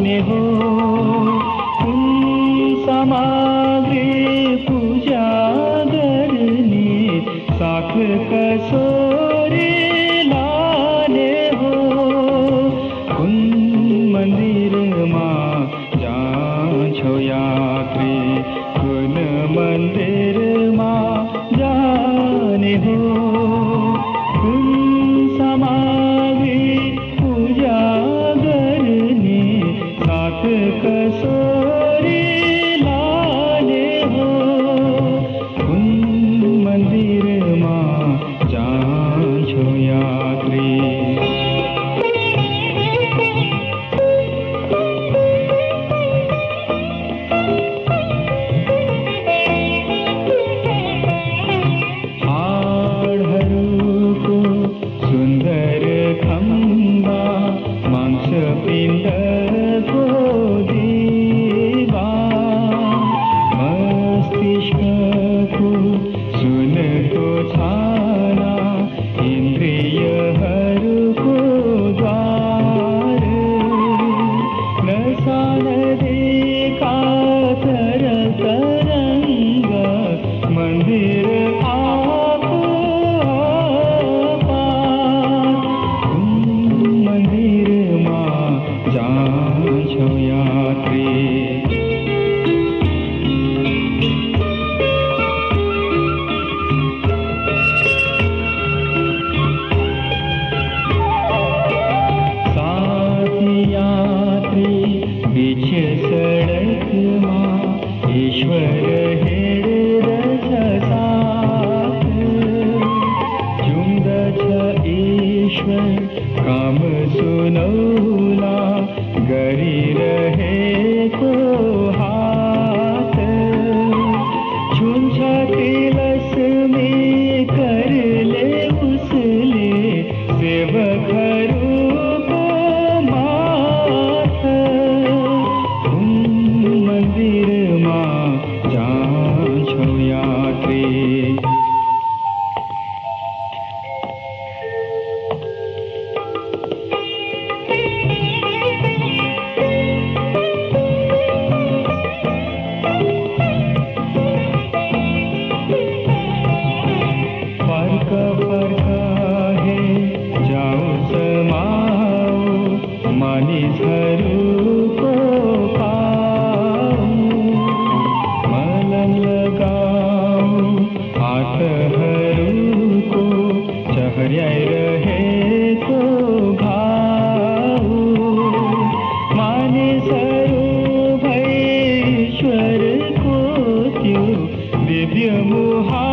जाने हो कुन सामग्री पूजा गर्ने साथ कसोरी लाने हो कुन मन्दिरमा जान्छौ यात्री कुन मन्दिरमा जाने हो कुन सामग्री पूजा गर्ने साथ कसोरी लाने हो कुन मन्दिरमा जान्छौ यात्री हाडहरूको सुन्दर खम्बा मांसपिण्डको दिवा मस्तिष्कको सुनको छाना इन्द्रियहरूको द्वार नशा नदीका तरंग मन्दिर आफू मन्दिरमा जान्छौ यात्री साथी यात्री बीच सडकमा ईश्वर हिँड्दछ साथ जुम्दछ ईश्वर काम सुनौला गरिरहेको हात छुन्छ तिलस्मी करले उसले सेवकहरूको माथ कुन मन्दिरमा जान्छौ यात्री फर्क फर्क हे जाऊ समाऊ मानिसहरूको पाऊ मलन लगाऊ हातहरूको चहर्याइरहेको घाउ मानिसहरू भई ईश्वरको त्यो दिव्य मुहा